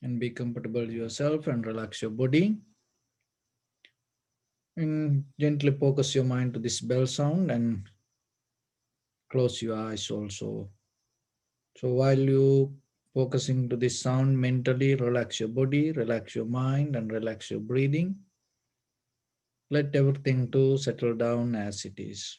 And be comfortable yourself and relax your body. And gently focus your mind to this bell sound and close your eyes also. So while you focusing to this sound mentally, relax your body, relax your mind, and relax your breathing. Let everything to settle down as it is.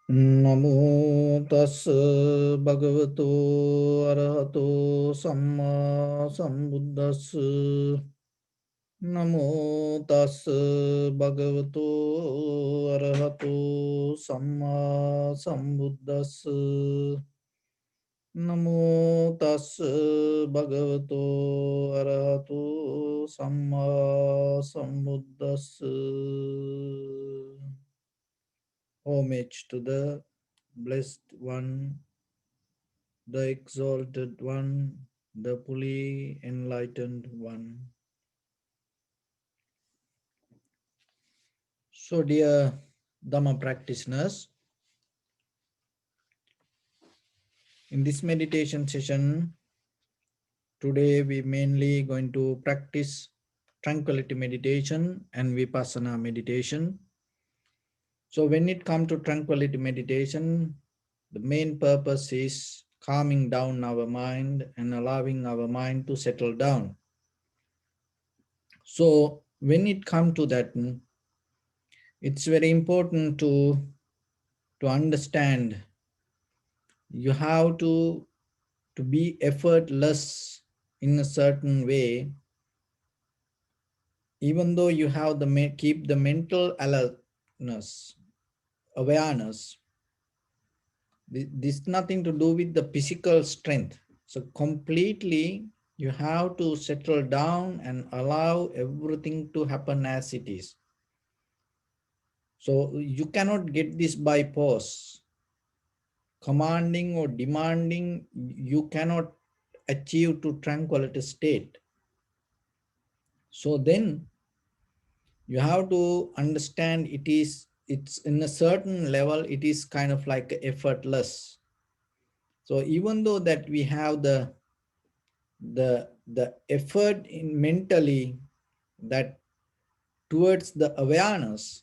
Namo tassa bhagavato arahato samma sambuddhassa. Namo tassa bhagavato arahato samma sambuddhassa. Namo tassa bhagavato arahato samma sambuddhassa. Homage to the Blessed One, the Exalted One, the fully enlightened One. So, dear Dhamma practitioners, in this meditation session, today we mainly going to practice tranquility meditation and vipassana meditation. So when it comes to tranquility meditation, the main purpose is calming down our mind and allowing our mind to settle down. So when it comes to that, it's very important to understand you have to be effortless in a certain way, even though you have the keep the mental alertness, awareness. This nothing to do with the physical strength. So completely you have to settle down and allow everything to happen as it is. So you cannot get this by force. Commanding or demanding, you cannot achieve to tranquility state. So then you have to understand it's in a certain level, it is kind of like effortless. So even though that we have the effort in mentally that towards the awareness,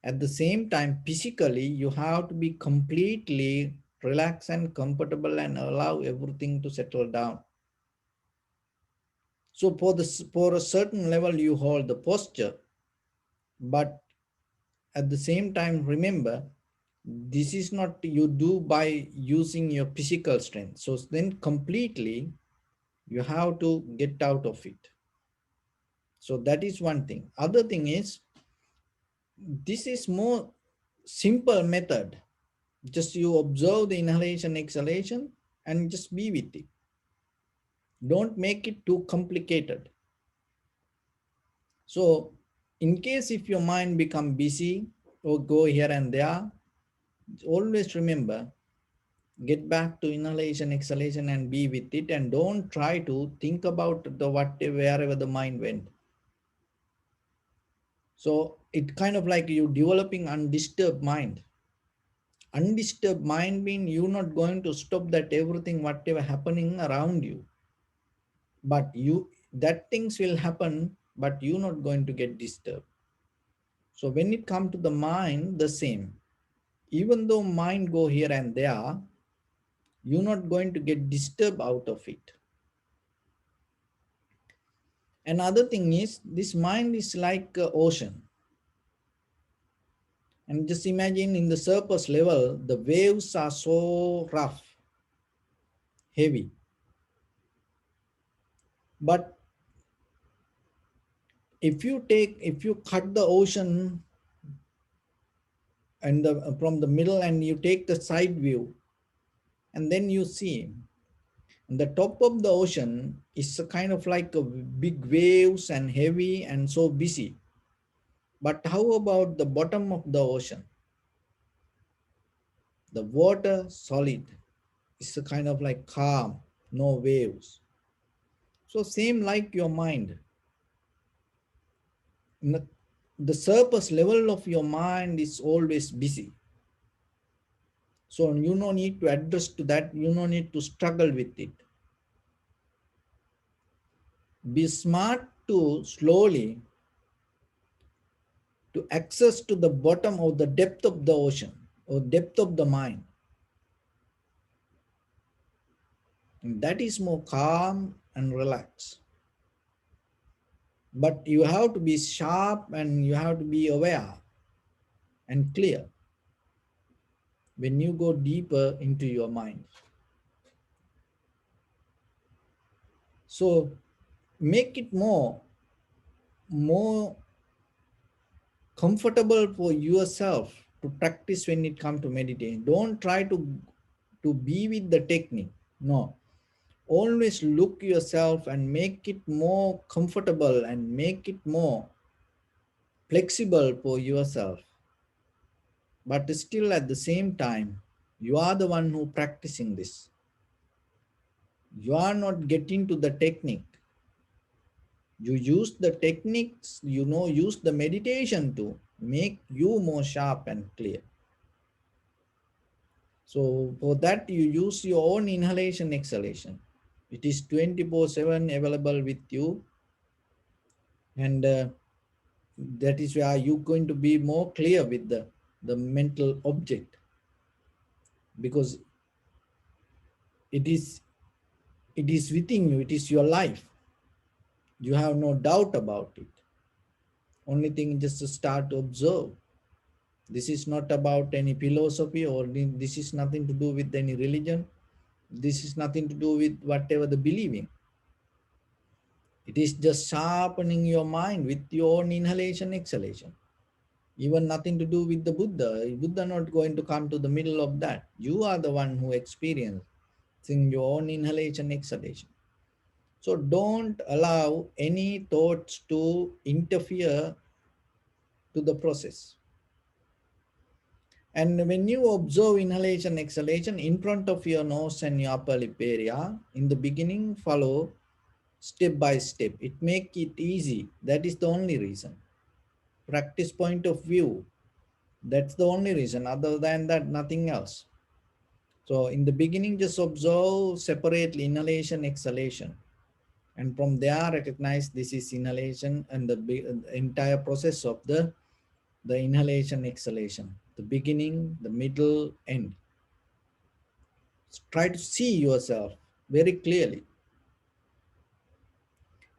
at the same time physically you have to be completely relaxed and comfortable and allow everything to settle down. So for a certain level you hold the posture, but at the same time remember this is not you do by using your physical strength. So then completely you have to get out of it. So that is one thing. Other thing is, this is more simple method. Just you observe the inhalation, exhalation, and just be with it. Don't make it too complicated. So in case if your mind become busy or go here and there, always remember, get back to inhalation, exhalation, and be with it, and don't try to think about the wherever the mind went. So it kind of like you developing undisturbed mind. Undisturbed mind means you're not going to stop that everything whatever happening around you, but you that things will happen, but you're not going to get disturbed. So when it comes to the mind, the same. Even though mind go here and there, you're not going to get disturbed out of it. Another thing is, this mind is like ocean. And just imagine in the surface level, the waves are so rough, heavy. But if you cut the ocean and from the middle and you take the side view, and then you see the top of the ocean is a kind of like a big waves and heavy and so busy. But how about the bottom of the ocean? The water solid. It's a kind of like calm, no waves. So same like your mind. The surface level of your mind is always busy. So you no need to address to that. You no need to struggle with it. Be smart to slowly to access to the bottom or the depth of the ocean or depth of the mind. And that is more calm and relaxed. But you have to be sharp and you have to be aware and clear when you go deeper into your mind. So make it more comfortable for yourself to practice when it comes to meditation. Don't try to be with the technique. No. Always look yourself and make it more comfortable and make it more flexible for yourself. But still at the same time, you are the one who practicing this. You are not getting to the technique. You use the techniques, use the meditation to make you more sharp and clear. So for that, you use your own inhalation, exhalation. It is 24/7 available with you. And that is where you're going to be more clear with the mental object, because it is it is within you, it is your life. You have no doubt about it. Only thing is just to start to observe. This is not about any philosophy, or this is nothing to do with any religion. This is nothing to do with whatever the believing. It is just sharpening your mind with your own inhalation, exhalation. Even nothing to do with the Buddha. Buddha not going to come to the middle of that. You are the one who experiencing your own inhalation, exhalation. So don't allow any thoughts to interfere to the process. And when you observe inhalation, exhalation in front of your nose and your upper lip area, in the beginning, follow step by step. It make it easy. That is the only reason. Practice point of view. That's the only reason. Other than that, nothing else. So in the beginning, just observe separately inhalation, exhalation. And from there, recognize this is inhalation and the entire process of the inhalation, exhalation. The beginning, the middle, end. Try to see yourself very clearly.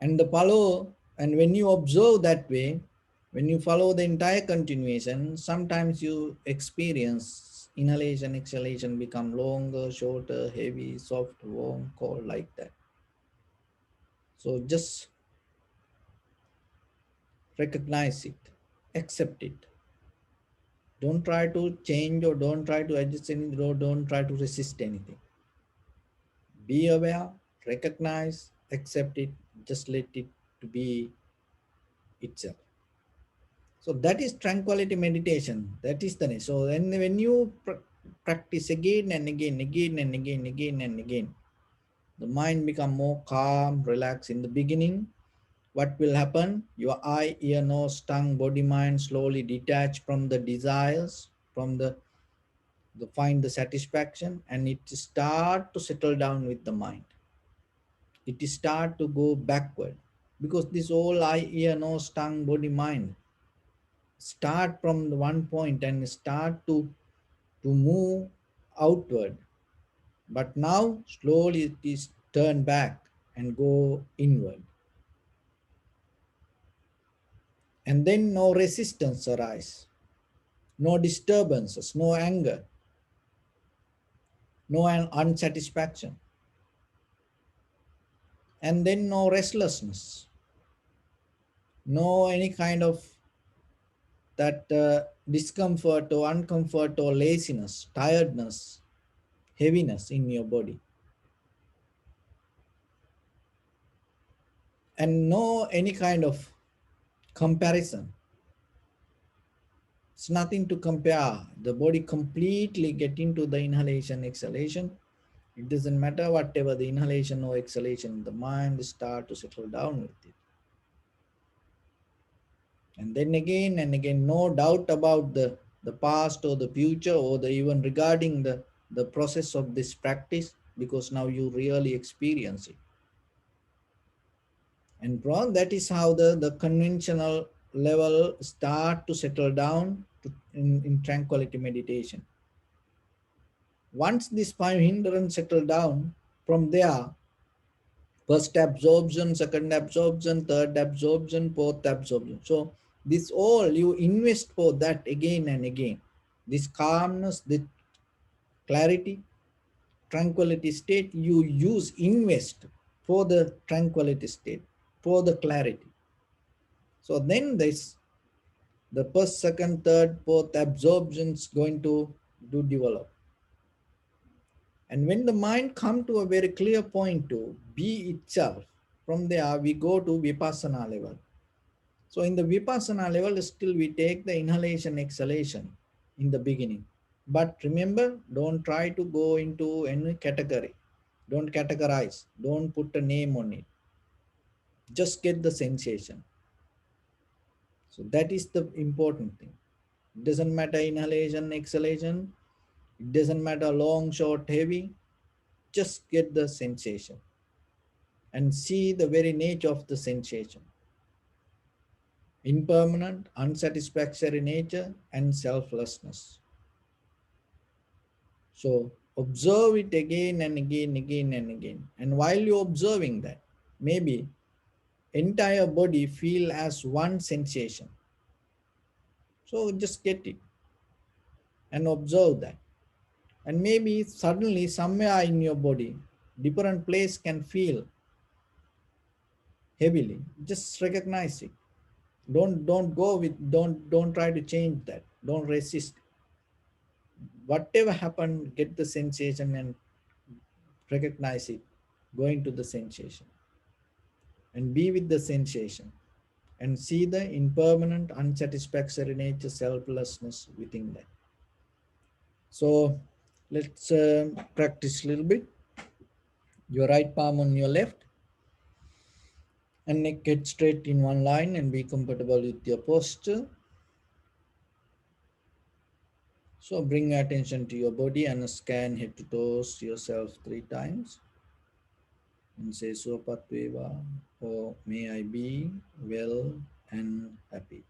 And the follow, and when you observe that way, when you follow the entire continuation, sometimes you experience inhalation, exhalation become longer, shorter, heavy, soft, warm, cold, like that. So just recognize it, accept it. Don't try to change or don't try to adjust anything, or don't try to resist anything. Be aware, recognize, accept it, just let it to be itself. So that is tranquility meditation. That is the name. So then when you practice again and again, again and again, again and again, the mind become more calm, relaxed. In the beginning, what will happen? Your eye, ear, nose, tongue, body, mind slowly detach from the desires, from the find the satisfaction, and it start to settle down with the mind. It start to go backward, because this whole eye, ear, nose, tongue, body, mind start from the one point and start to move outward. But now slowly it is turn back and go inward. And then no resistance arise, no disturbances, no anger, no unsatisfaction. and then no restlessness, no any kind of that discomfort or uncomfort or laziness, tiredness, heaviness in your body, and no any kind of comparison. It's nothing to compare. The body completely get into the inhalation, exhalation. It doesn't matter whatever the inhalation or exhalation, the mind start to settle down with it. And then again and again, no doubt about the past or the future or the even regarding the process of this practice, because now you really experience it. And from that is how the conventional level start to settle down in tranquility meditation. Once this five hindrance settle down, from there, first absorption, second absorption, third absorption, fourth absorption. So this all you invest for that again and again. This calmness, this clarity, tranquility state, you use, invest for the tranquility state, for the clarity. So then this the first, second, third, fourth absorptions going to do develop. And when the mind come to a very clear point to be itself, from there we go to vipassana level. So in the vipassana level, still we take the inhalation, exhalation in the beginning. But remember, don't try to go into any category. Don't categorize. Don't put a name on it. Just get the sensation. So that is the important thing. It doesn't matter inhalation, exhalation. It doesn't matter long, short, heavy. Just get the sensation and see the very nature of the sensation. Impermanent, unsatisfactory nature, and selflessness. So observe it again and again, again and again. And while you're observing that, maybe entire body feel as one sensation. So just get it and observe that. And maybe suddenly somewhere in your body, different place can feel heavily. Just recognize it. Don't go with don't try to change that. Don't resist. Whatever happened, get the sensation and recognize it. Go into the sensation and be with the sensation and see the impermanent, unsatisfactory nature, selflessness within that. So let's practice a little bit. Your right palm on your left and neck get straight in one line and be comfortable with your posture. So bring your attention to your body and scan head to toes yourself 3 times and say Sopatveva or may I be well and happy.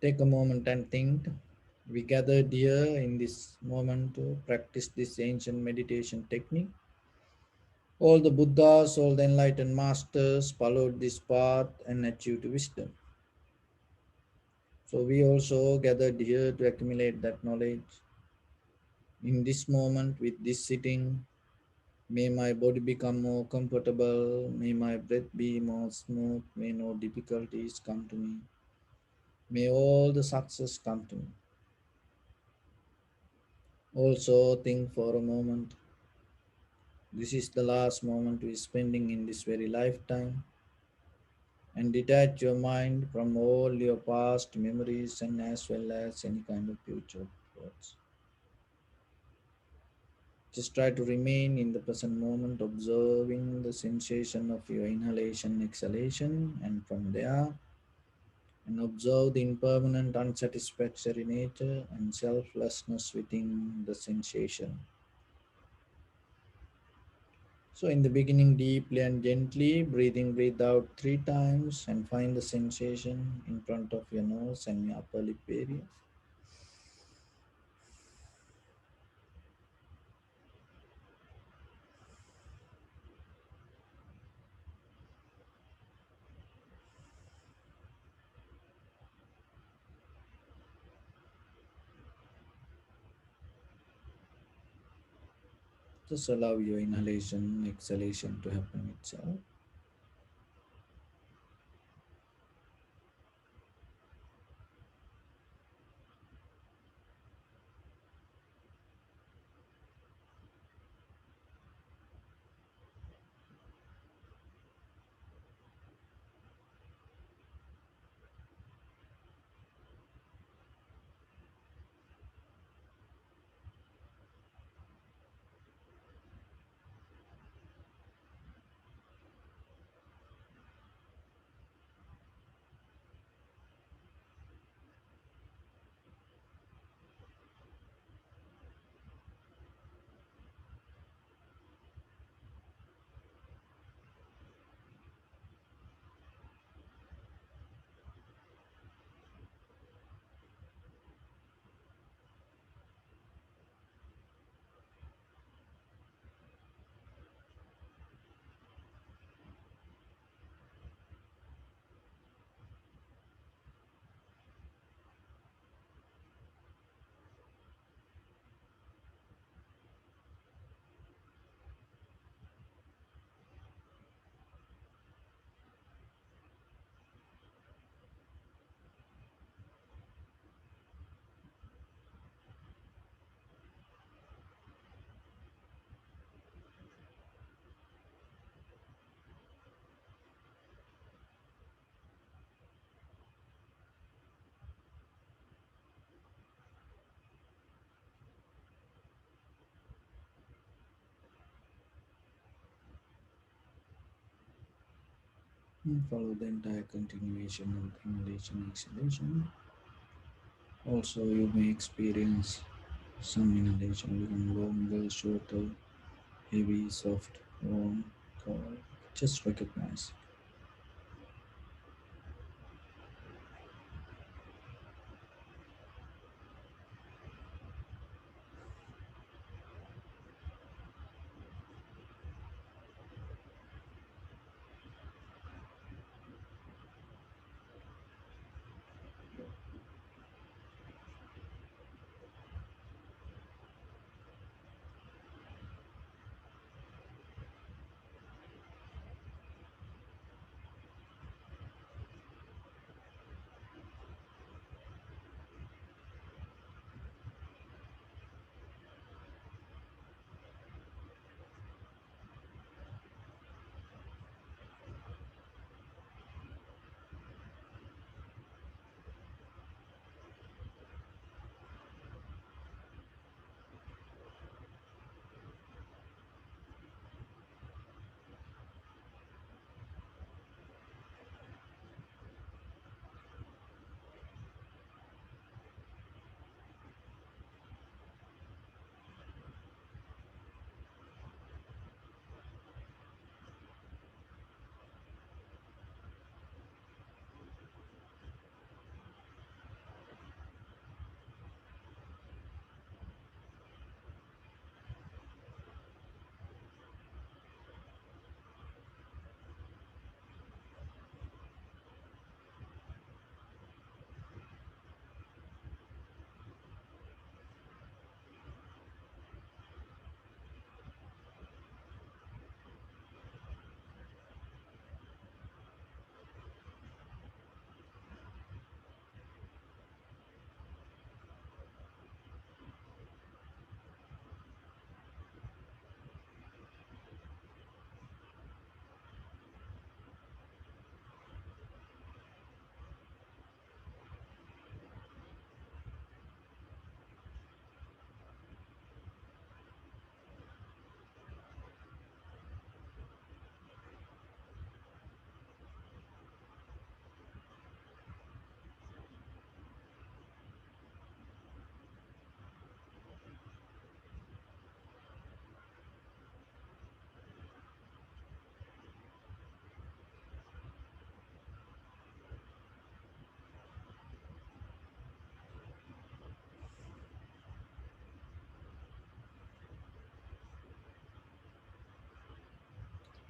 Take a moment and think. We gathered here in this moment to practice this ancient meditation technique. All the Buddhas, all the enlightened masters followed this path and achieved wisdom. So we also gathered here to accumulate that knowledge. In this moment, with this sitting, may my body become more comfortable, may my breath be more smooth, may no difficulties come to me, may all the success come to me. Also think for a moment, this is the last moment we are spending in this very lifetime, and detach your mind from all your past memories and as well as any kind of future thoughts. Just try to remain in the present moment, observing the sensation of your inhalation, exhalation, and from there, and observe the impermanent, unsatisfactory nature and selflessness within the sensation. So, in the beginning, deeply and gently, breathe out 3 times and find the sensation in front of your nose and your upper lip area. Just allow your inhalation, exhalation to happen itself. And follow the entire continuation of inhalation, exhalation. Also, you may experience some inhalation become longer, shorter, heavy, soft, warm, cold. Just recognize.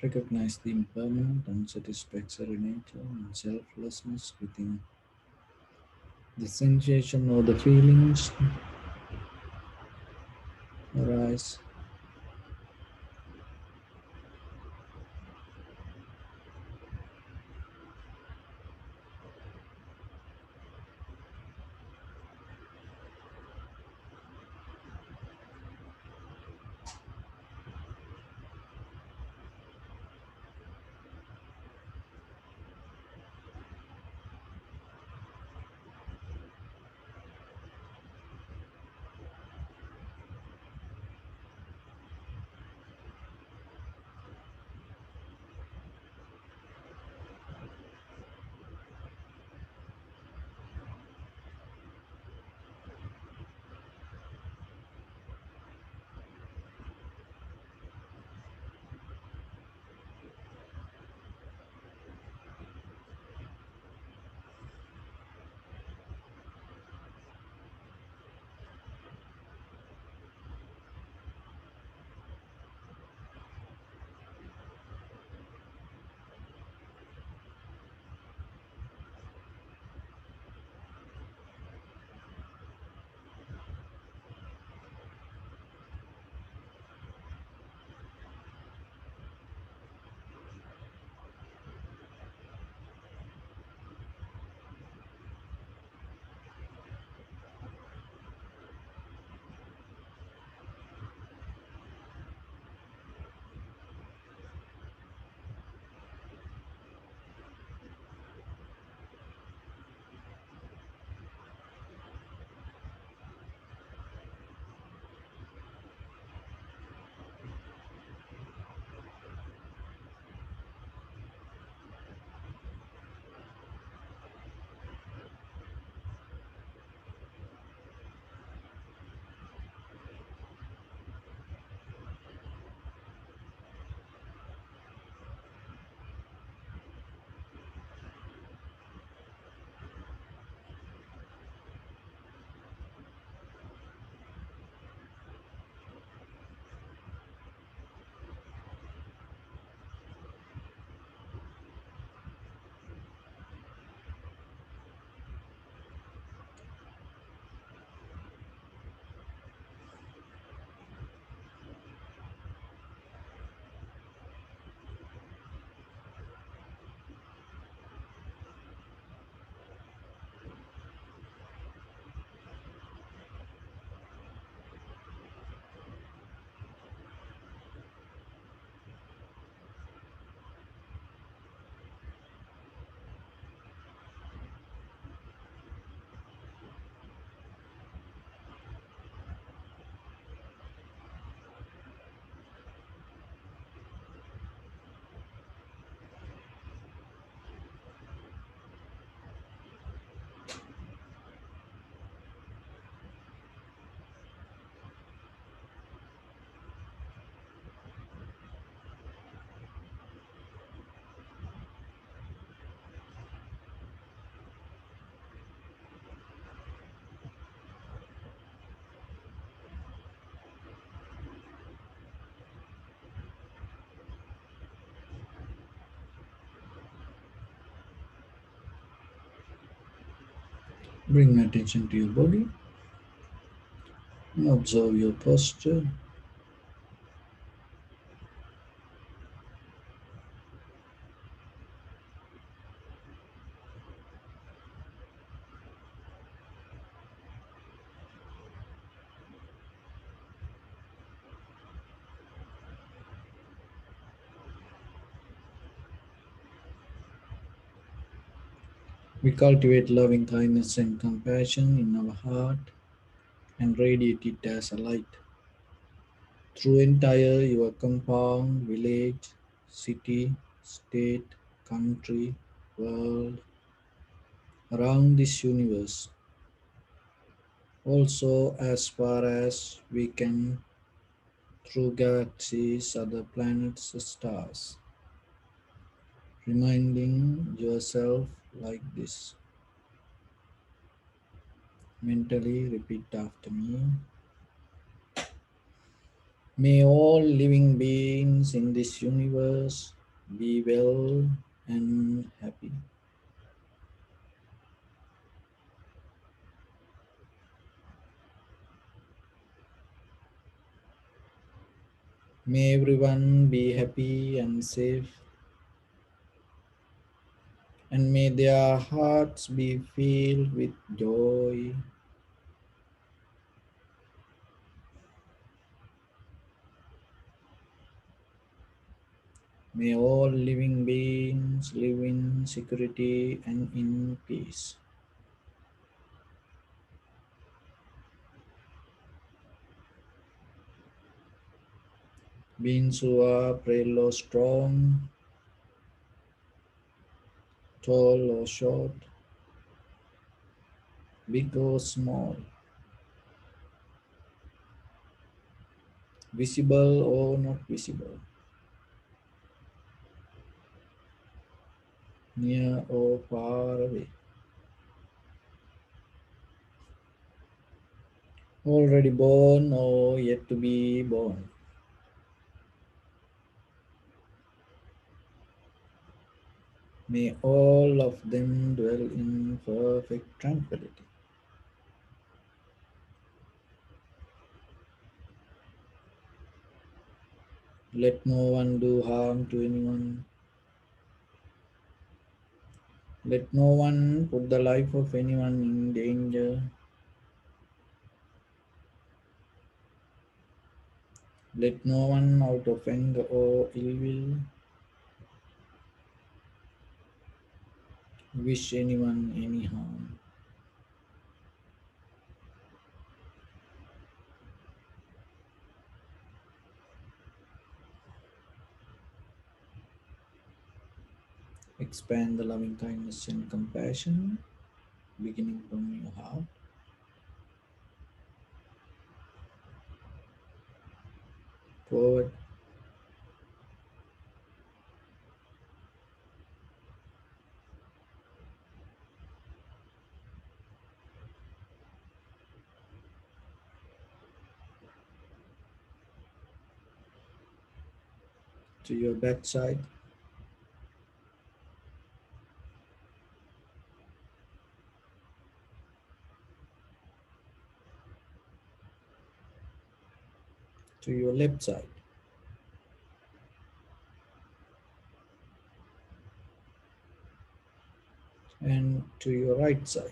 Recognize the impermanent, unsatisfactory nature and selflessness within the sensation or the feelings arise. Bring attention to your body and observe your posture. We cultivate loving kindness and compassion in our heart and radiate it as a light through entire your compound, village, city, state, country, world, around this universe. Also, as far as we can, through galaxies, other planets, stars, reminding yourself like this. Mentally repeat after me. May all living beings in this universe be well and happy. May everyone be happy and safe, and may their hearts be filled with joy. May all living beings live in security and in peace. Beings who are frail or strong, tall or short, big or small, visible or not visible, near or far away, already born or yet to be born. May all of them dwell in perfect tranquility. Let no one do harm to anyone. Let no one put the life of anyone in danger. Let no one, out of anger or ill will, wish anyone any harm. Expand the loving kindness and compassion beginning from your heart, forward to your backside, to your left side, and to your right side.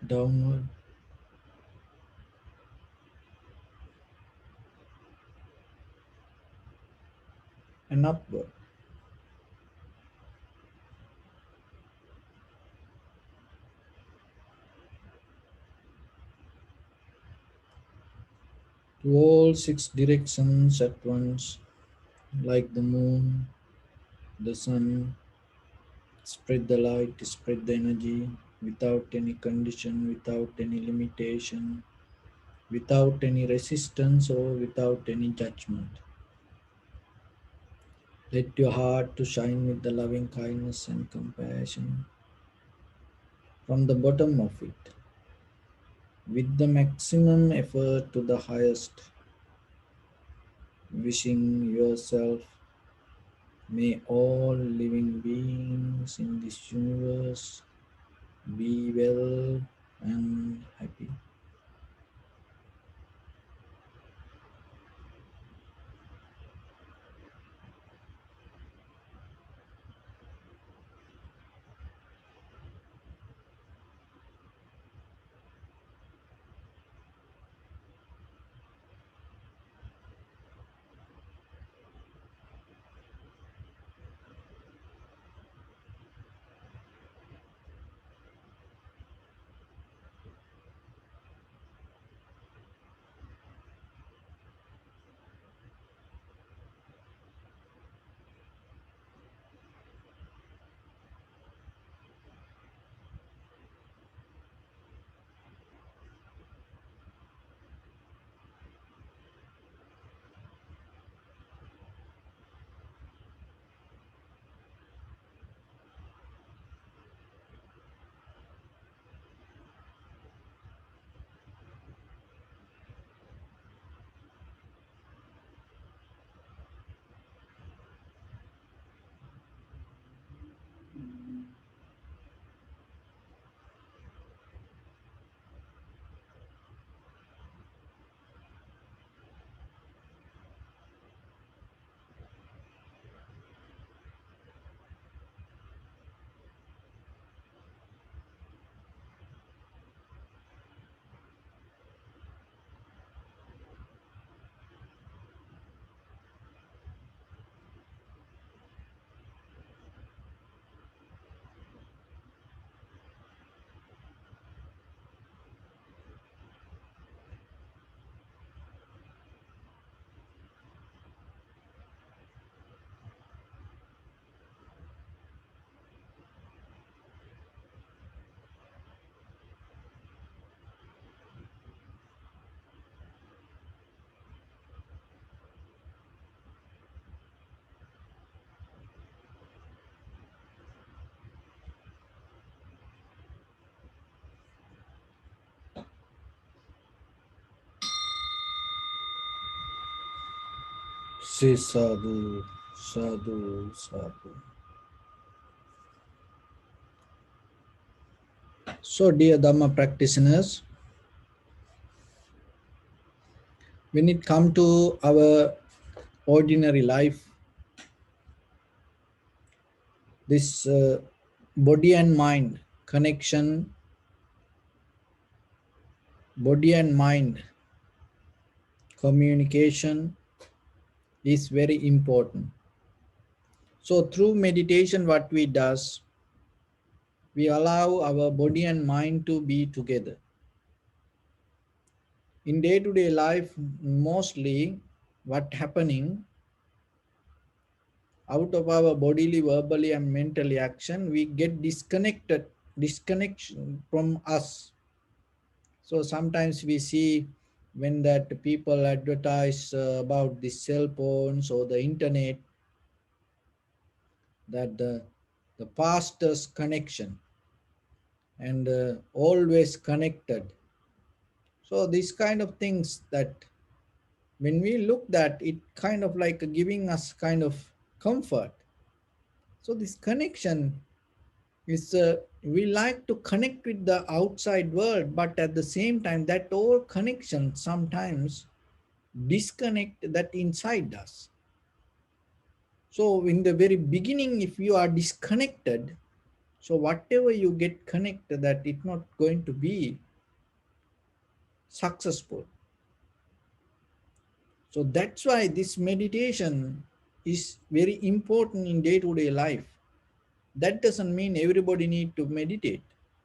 Downward and upward. To all six directions at once, like the moon, the sun, spread the light, spread the energy without any condition, without any limitation, without any resistance or without any judgment. Let your heart to shine with the loving kindness and compassion from the bottom of it. with the maximum effort to the highest, wishing yourself, may all living beings in this universe be well and happy. Say sadhu, sadhu, sadhu. So, dear Dhamma practitioners, when it comes to our ordinary life, this body and mind connection, body and mind communication is very important. So, through meditation, what we does, we allow our body and mind to be together. In day-to-day life, mostly what happening out of our bodily, verbally, and mentally action, we get disconnection from us. So sometimes we see when that people advertise about the cell phones or the internet, that the fastest connection and always connected. So these kind of things, that when we look, that it kind of like giving us kind of comfort. So this connection is we like to connect with the outside world, but at the same time that all connection sometimes disconnect that inside us. So in the very beginning, if you are disconnected, so whatever you get connected, that it's not going to be successful. So that's why this meditation is very important in day-to-day life. That doesn't mean everybody need to meditate.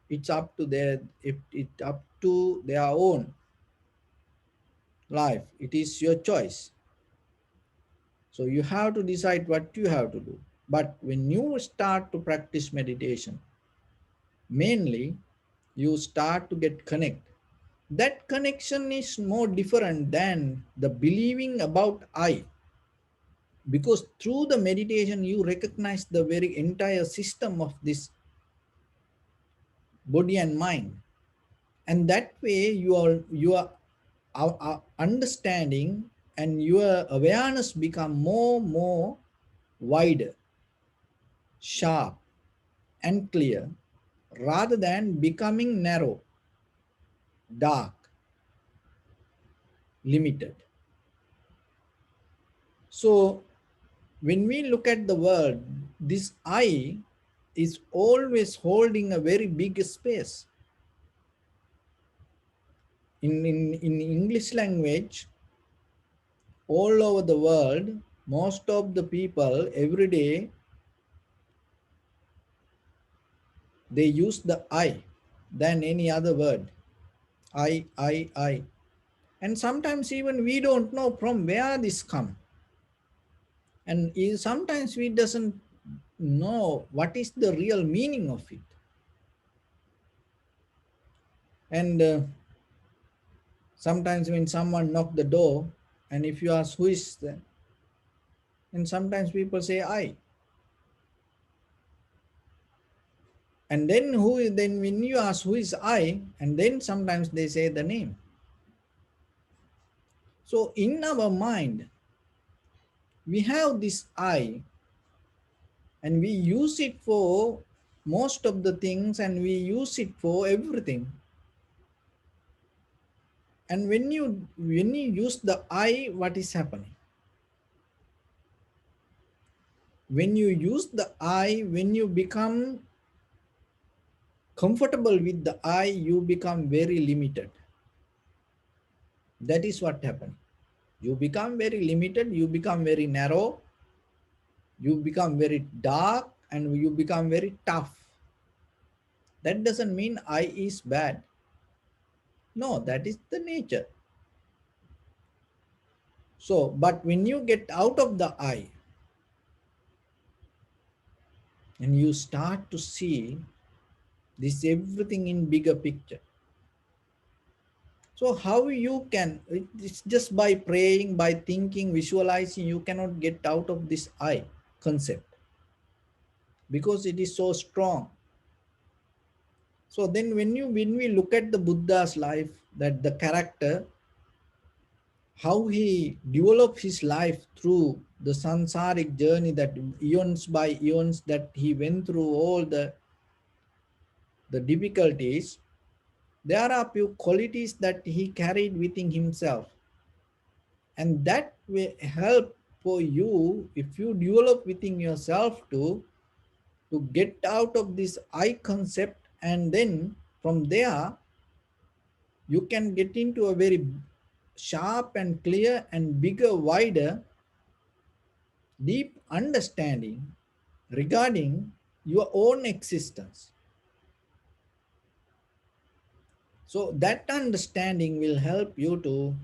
It's up to their, if it's up to their own life. It is your choice. So you have to decide what you have to do. But when you start to practice meditation, mainly you start to get connect. That connection is more different than the believing about I. Because through the meditation, you recognize the very entire system of this body and mind. And that way your understanding and your awareness become more wider, sharp and clear, rather than becoming narrow, dark, limited. So when we look at the world, this I is always holding a very big space. In English language, all over the world, most of the people every day they use the I than any other word. I. And sometimes even we don't know from where this come. And sometimes we doesn't know what is the real meaning of it. And sometimes when someone knock the door, and if you ask who is there, and sometimes people say I. And then then when you ask who is I, and then sometimes they say the name. So in our mind, we have this I, and we use it for most of the things, and we use it for everything. And when you use the I, what is happening? When you use the I, when you become comfortable with the I, you become very limited. That is what happened. You become very limited, you become very narrow, you become very dark, and you become very tough. That doesn't mean I is bad. No, that is the nature. So, but when you get out of the I and you start to see this everything in bigger picture. So how you can, it's just by praying, by thinking, visualizing, you cannot get out of this I concept because it is so strong. So then when we look at the Buddha's life, that the character, how he developed his life through the sansaric journey, that eons by eons that he went through all the difficulties, there are few qualities that he carried within himself. And that will help for you if you develop within yourself to get out of this I concept, and then from there you can get into a very sharp and clear and bigger, wider, deep understanding regarding your own existence. So that understanding will help you to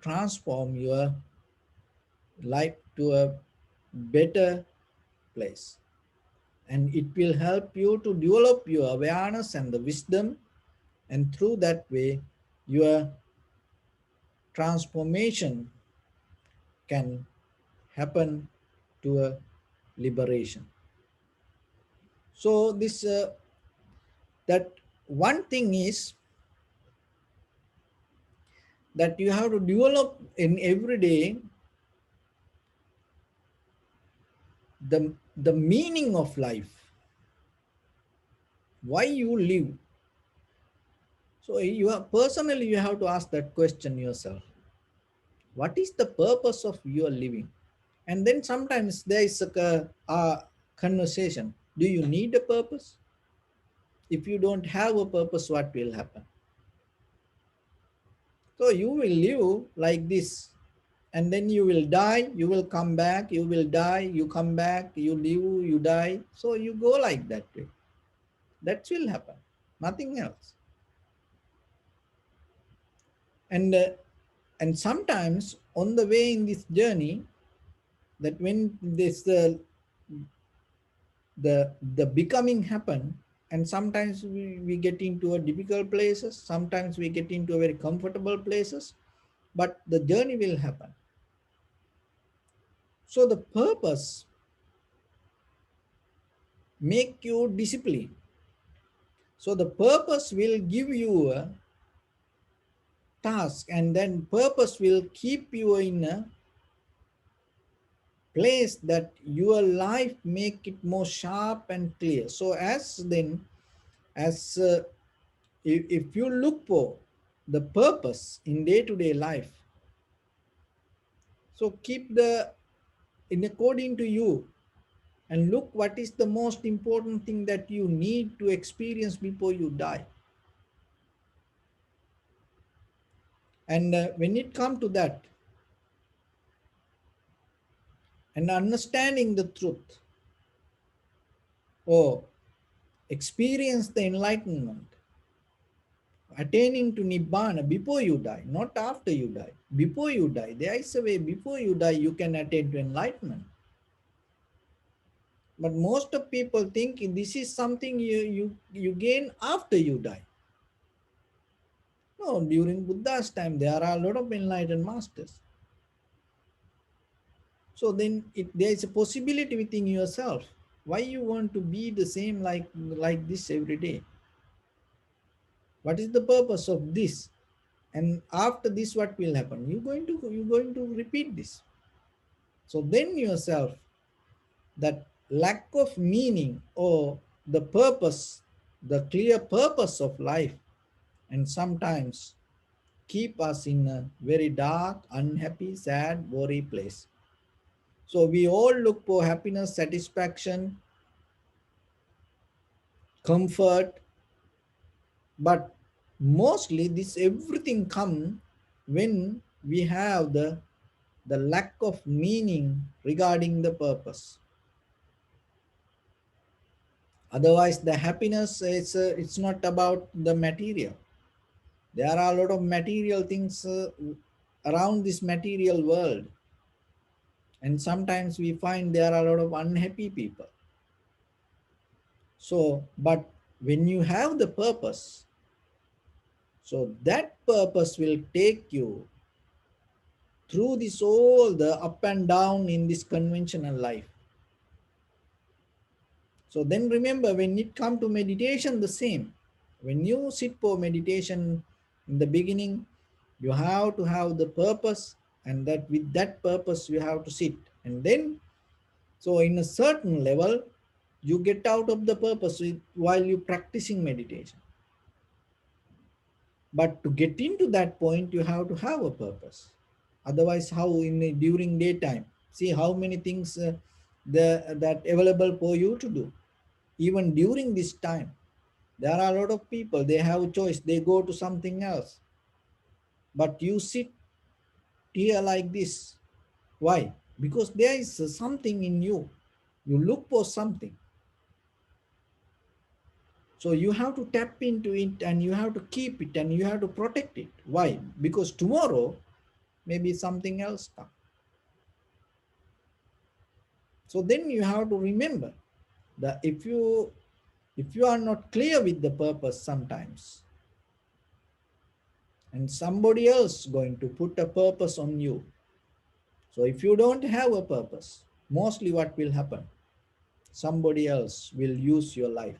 transform your life to a better place. And it will help you to develop your awareness and the wisdom, and through that way your transformation can happen to a liberation. So this that one thing is that you have to develop in every day the meaning of life, why you live. So you are personally, you have to ask that question yourself, what is the purpose of your living? And then sometimes there is a conversation, do you need a purpose? If you don't have a purpose, what will happen? So you will live like this, and then you will die, you will come back, you will die, you come back, you live, you die. So you go like that way. That will happen, nothing else. And and sometimes on the way in this journey, that when this the becoming happen, and sometimes we get into a difficult places, sometimes we get into a very comfortable places, but the journey will happen. So the purpose make you discipline. So the purpose will give you task, and then purpose will keep you in a place that your life make it more sharp and clear. So as then as if you look for the purpose in day-to-day life, so keep the in according to you, and look what is the most important thing that you need to experience before you die. And when it comes to that, and understanding the truth, or experience the enlightenment, attaining to nibbana before you die, not after you die. Before you die, there is a way. Before you die, you can attain to enlightenment. But most of people think this is something you gain after you die. No, during Buddha's time, there are a lot of enlightened masters. So then there is a possibility within yourself. Why you want to be the same like this every day? What is the purpose of this? And after this, what will happen? You're going to repeat this. So then yourself, that lack of meaning or the purpose, the clear purpose of life, and sometimes keep us in a very dark, unhappy, sad, worry place. So we all look for happiness, satisfaction, comfort, but mostly this everything come when we have the lack of meaning regarding the purpose. Otherwise, the happiness is it's not about the material. There are a lot of material things around this material world, and sometimes we find there are a lot of unhappy people. So, but when you have the purpose, so that purpose will take you through this all the up and down in this conventional life. So then remember, when it come to meditation, the same. When you sit for meditation in the beginning, you have to have the purpose, and that with that purpose you have to sit. And then, so in a certain level, you get out of the purpose while you practicing meditation. But to get into that point, you have to have a purpose. Otherwise, how during daytime? See how many things that available for you to do. Even during this time, there are a lot of people. They have a choice. They go to something else. But you sit here like this. Why? Because there is something in you. You look for something. So you have to tap into it, and you have to keep it, and you have to protect it. Why? Because tomorrow maybe something else comes. So then you have to remember that if you are not clear with the purpose sometimes, and somebody else going to put a purpose on you. So if you don't have a purpose, mostly what will happen? Somebody else will use your life.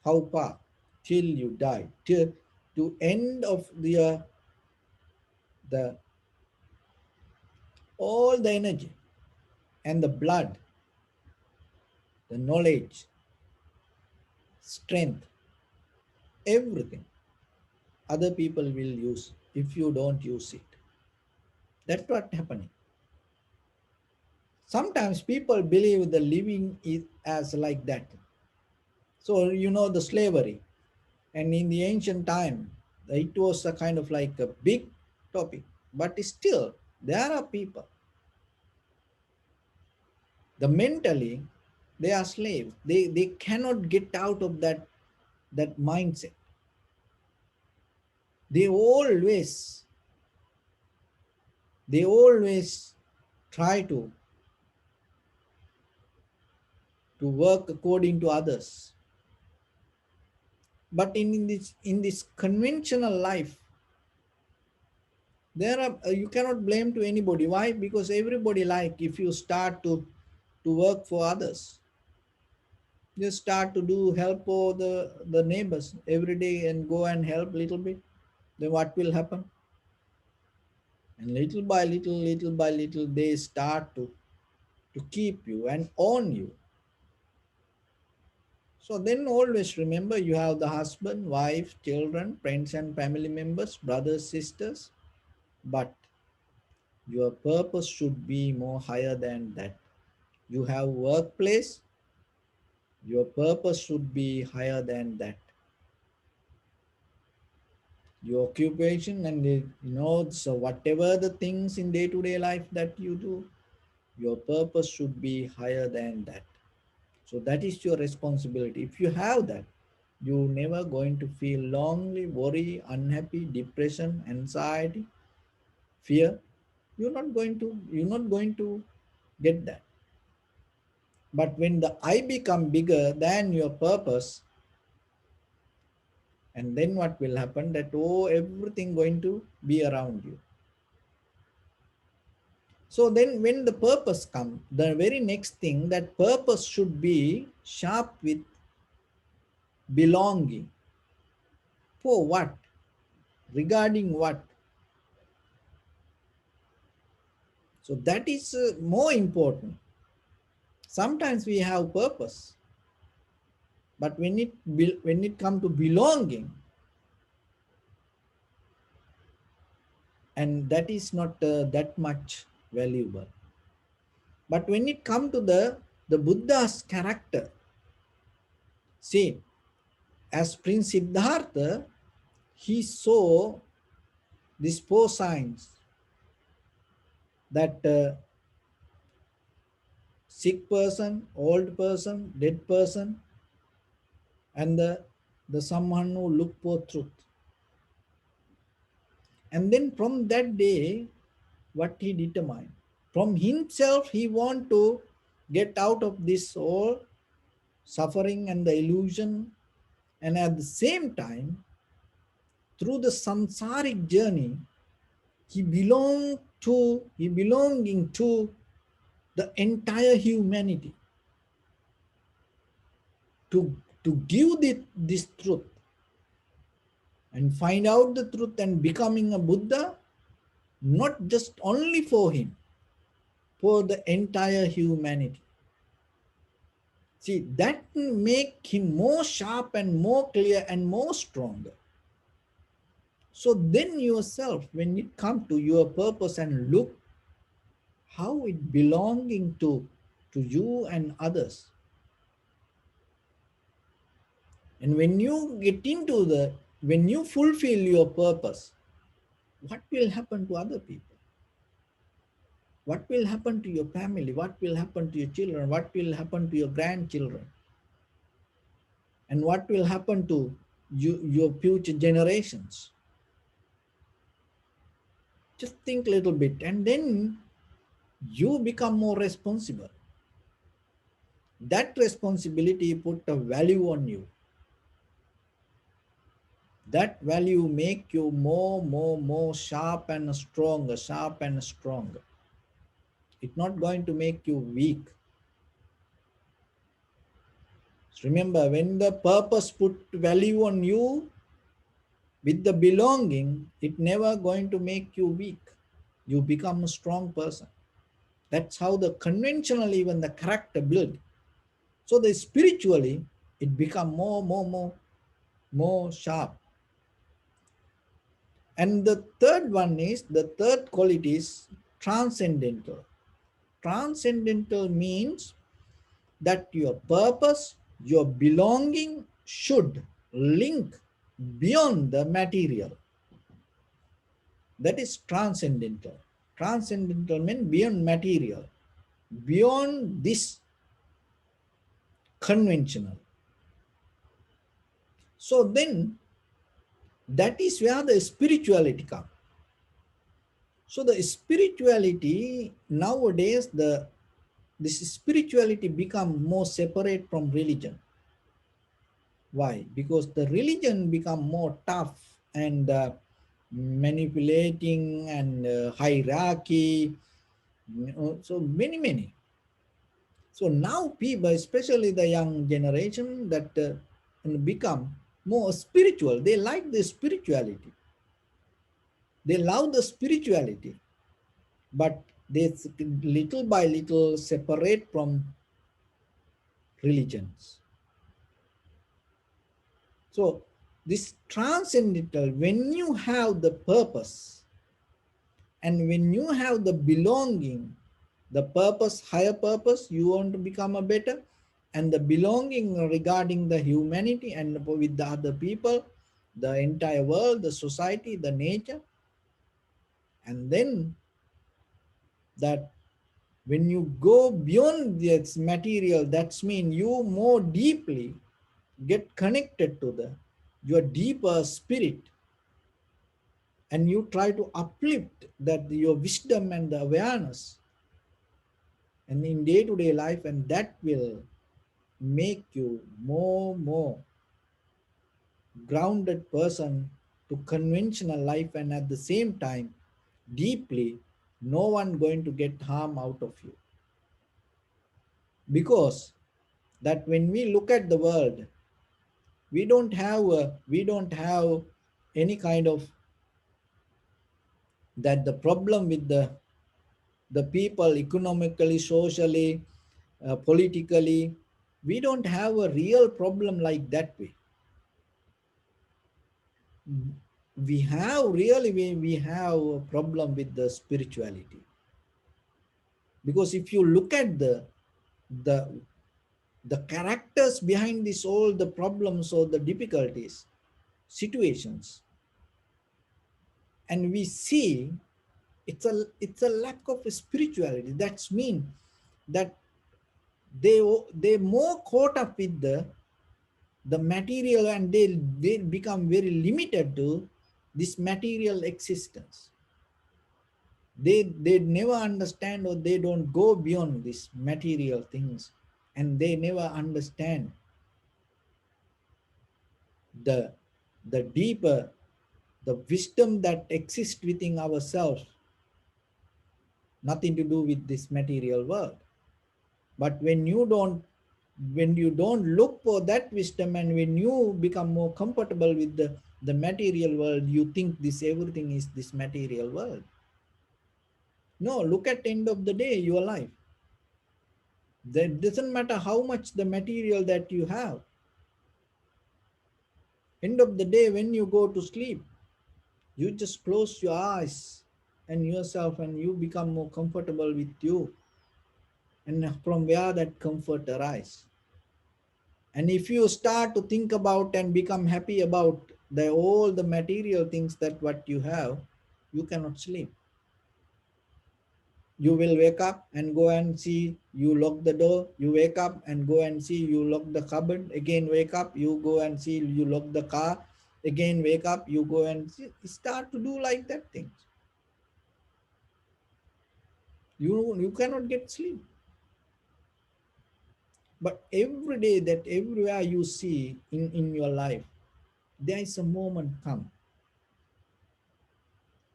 How far? Till you die, till to end of the all the energy and the blood, the knowledge, strength, everything other people will use if you don't use it. That's what happening. Sometimes people believe the living is as like that. So the slavery, and in the ancient time, it was a kind of like a big topic. But still, there are people. The mentally, they are slaves. They cannot get out of that mindset. They always they always try to work according to others. But in this conventional life, there are you cannot blame to anybody. Why? Because everybody like if you start to work for others, just start to do help for the neighbors every day and go and help little bit. then what will happen? And little by little by little, they start to keep you and own you. So then always remember, you have the husband, wife, children, friends and family members, brothers, sisters, but your purpose should be more higher than that. You have workplace, your purpose should be higher than that. Your occupation and so whatever the things in day-to-day life that you do, your purpose should be higher than that. So that is your responsibility. If you have that, you're never going to feel lonely, worry, unhappy, depression, anxiety, fear. You're not going to get that. But when the I become bigger than your purpose, and then what will happen? That everything going to be around you. So then when the purpose comes, the very next thing, that purpose should be sharp with belonging. For what? Regarding what? So that is more important. Sometimes we have purpose, but when it come to belonging, and that is not that much valuable. But when it come to the Buddha's character, see, as Prince Siddhartha, he saw these four signs, that sick person, old person, dead person, and the someone who look for truth. And then from that day, what he determined, from himself, he want to get out of this all suffering and the illusion, and at the same time, through the samsaric journey, he belonging to the entire humanity, to give this truth and find out the truth and becoming a Buddha, not just only for him, for the entire humanity. See, that make him more sharp and more clear and more stronger. So then yourself, when it comes to your purpose and look how it belonging to you and others. And when you fulfill your purpose, what will happen to other people? What will happen to your family? What will happen to your children? What will happen to your grandchildren? And what will happen to your future generations? Just think a little bit, and then you become more responsible. That responsibility put a value on you. That value make you more sharp and stronger. It's not going to make you weak. So remember, when the purpose put value on you with the belonging, it never going to make you weak. You become a strong person. That's how the conventional, even the character build. So the spiritually, it become more sharp. And the third quality is transcendental. Transcendental means that your purpose, your belonging should link beyond the material. That is transcendental. Transcendental means beyond material, beyond this conventional. So then that is where the spirituality comes. So the spirituality nowadays, this spirituality become more separate from religion. Why? Because the religion become more tough and manipulating and hierarchy, so many. So now people, especially the young generation, that become more spiritual. They like the spirituality. They love the spirituality, but they little by little separate from religions. So this transcendental, when you have the purpose and when you have the belonging, the purpose, higher purpose, you want to become a better, and the belonging regarding the humanity and with the other people, the entire world, the society, the nature, and then that when you go beyond this material, that's mean you more deeply get connected to the your deeper spirit, and you try to uplift that your wisdom and the awareness and in day-to-day life, and that will make you more grounded person to conventional life, and at the same time deeply no one going to get harm out of you, because that when we look at the world, we don't have any kind of that the problem with the people economically, socially, politically. We don't have a real problem like that way. We have a problem with the spirituality, because if you look at the the characters behind this, all the problems or the difficulties situations, and we see it's a lack of spirituality. That's mean that they they more caught up with the material, and they become very limited to this material existence. They never understand, or they don't go beyond these material things, and they never understand the the deeper, the wisdom that exists within ourselves, nothing to do with this material world. But when you don't look for that wisdom, and when you become more comfortable with the material world, you think this everything is this material world. No, look at the end of the day your life. That doesn't matter how much the material that you have. End of the day, when you go to sleep, you just close your eyes and yourself, and you become more comfortable with you, and from where that comfort arises. And if you start to think about and become happy about the all the material things that what you have, you cannot sleep. You will wake up and go and see you lock the door. You wake up and go and see you lock the cupboard. Again wake up, you go and see you lock the car. Again wake up, you go and see, start to do like that things. You cannot get sleep. But every day, that everywhere you see in your life, there is a moment come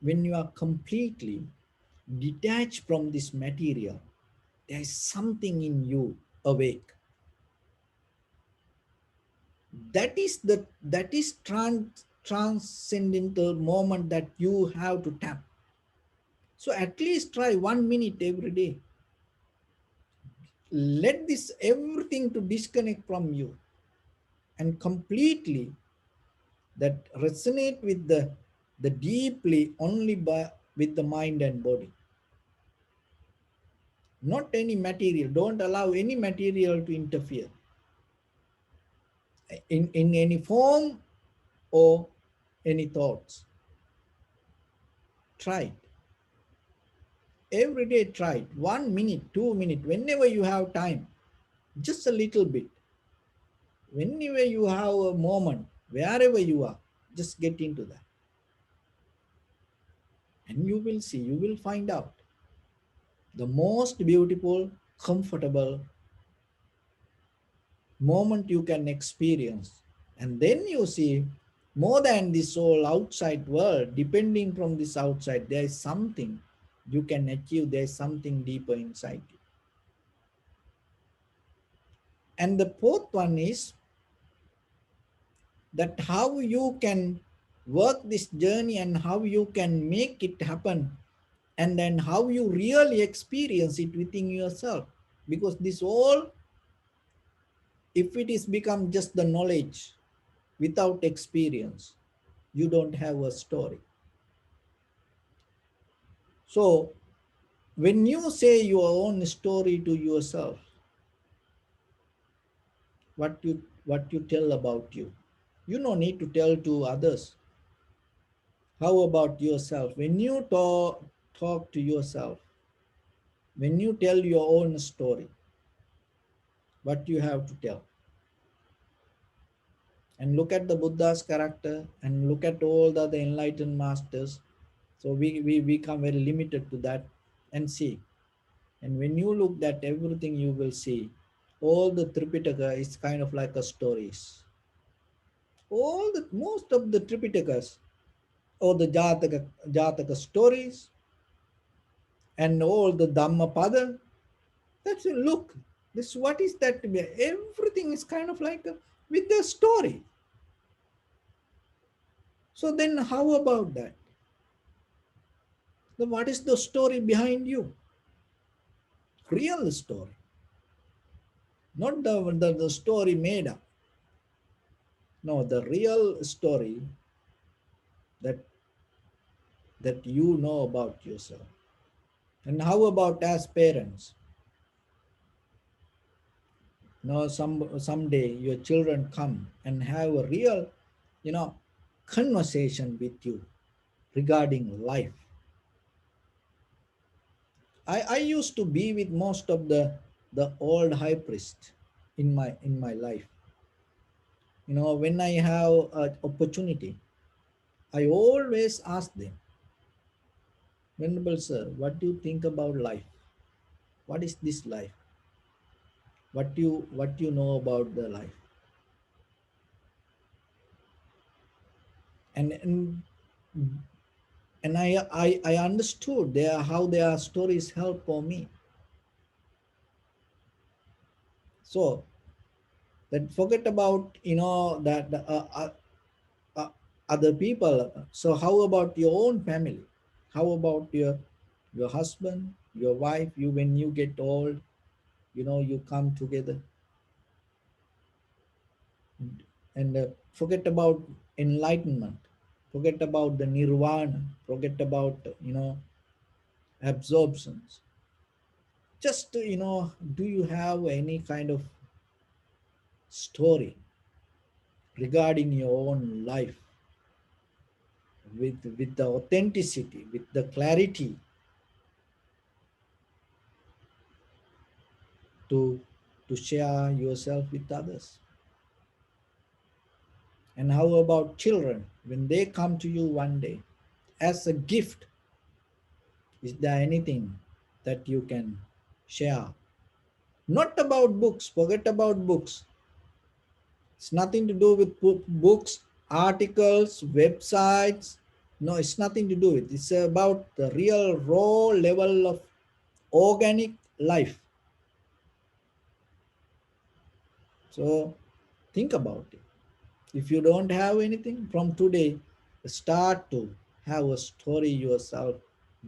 when you are completely detached from this material. There is something in you awake. That is transcendental moment that you have to tap. So at least try 1 minute every day. Let this everything to disconnect from you, and completely that resonate with the deeply only by with the mind and body. Not any material. Don't allow any material to interfere in any form or any thoughts. Try it. Every day try it. 1 minute, 2 minutes, whenever you have time. Just a little bit. Whenever you have a moment, wherever you are, just get into that. And you will see, you will find out the most beautiful, comfortable moment you can experience. And then you see more than this whole outside world, depending from this outside, there is something you can achieve, there is something deeper inside you. And the fourth one is that how you can work this journey and how you can make it happen, and then how you really experience it within yourself. Because this all, if it is become just the knowledge without experience, you don't have a story. So when you say your own story to yourself, what you tell about you, you no need to tell to others. How about yourself? When you talk to yourself, when you tell your own story, what you have to tell, and look at the Buddha's character and look at all the other enlightened masters. So we become very limited to that and see. And when you look at everything, you will see all the Tripitaka is kind of like a stories. All the most of the Tripitakas or the Jataka stories and all the Dhammapada. That's it. Look, this what is that? Everything is kind of like with the story. So then, how about that? Then what is the story behind you? Real story, not the story made up. No, the real story that you know about yourself. And how about as parents? No, someday your children come and have a real, you know, conversation with you regarding life. I used to be with most of the old high priest in my life. When I have an opportunity, I always ask them, Venerable Sir, what do you think about life? What is this life? What you know about the life? And I understood how their stories help for me. So that forget about that uh, other people. So how about your own family? How about your husband, your wife? You when you get old, you come together and forget about enlightenment, forget about the nirvana, forget about absorptions. Just do you have any kind of story regarding your own life with the authenticity, with the clarity to share yourself with others? And how about children when they come to you one day as a gift? Is there anything that you can share? Not about books, forget about books. It's nothing to do with books, articles, websites. No, it's nothing to do with it. It's about the real raw level of organic life. So think about it. If you don't have anything from today, start to have a story yourself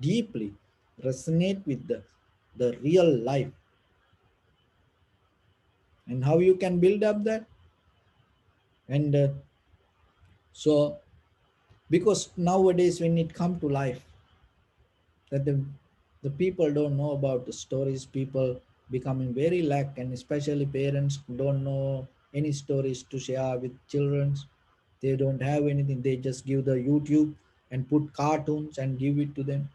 deeply, resonate with the real life. And how you can build up that. And so because nowadays when it come to life, that the people don't know about the stories, people becoming very lack, and especially parents don't know any stories to share with children. They don't have anything, they just give the YouTube and put cartoons and give it to them.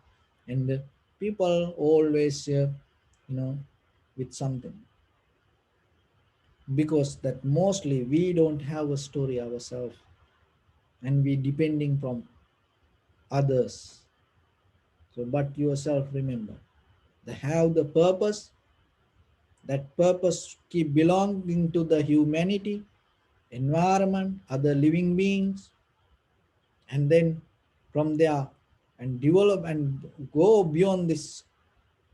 And people always with something, because that mostly we don't have a story ourselves, and we depending from others. So but yourself remember, they have the purpose. That purpose keep belonging to the humanity, environment, other living beings, and then from there and develop and go beyond this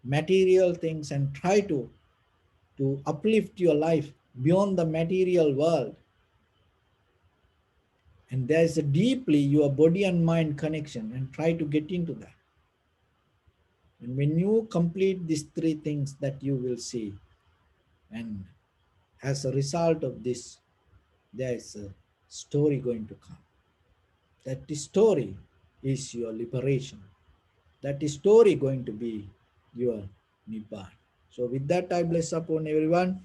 material things and try to uplift your life beyond the material world. And there is a deeply your body and mind connection, and try to get into that. And when you complete these three things, that you will see, and as a result of this, there is a story going to come. That story is your liberation. That story going to be your nibbana. So with that, I bless upon everyone.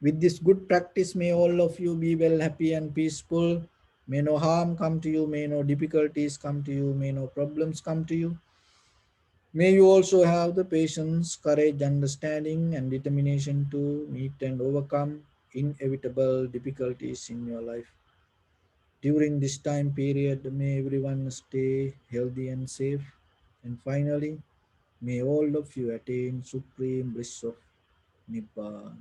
With this good practice, may all of you be well, happy and peaceful. May no harm come to you, may no difficulties come to you, may no problems come to you. May you also have the patience, courage, understanding, and determination to meet and overcome inevitable difficulties in your life. During this time period, may everyone stay healthy and safe. And finally, may all of you attain supreme bliss of Nibbana.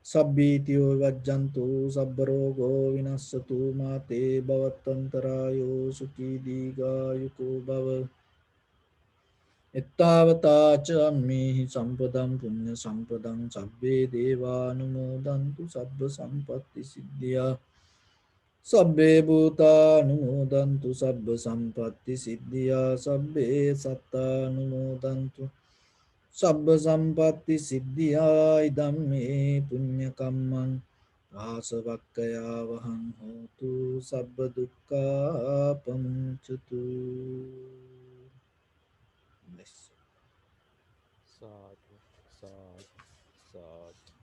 Sabbityo vajjantu sabbarogo vinassatu mate bhavatantarayo sukhi digayuko bhava. Ittavata cha ammehi sampadam punya sampadam sabbe deva anumodantu sabba sampatti siddhya. Sabbe bhuta anumodantu sabba sampatti siddhya. Sabbe satta anumodantu sabba sampatti siddhya. Idam me punya kammang asavakkaya vaham hotu sabba dukkha pamuncatu. Bless. Sadhu, sadhu, sadhu.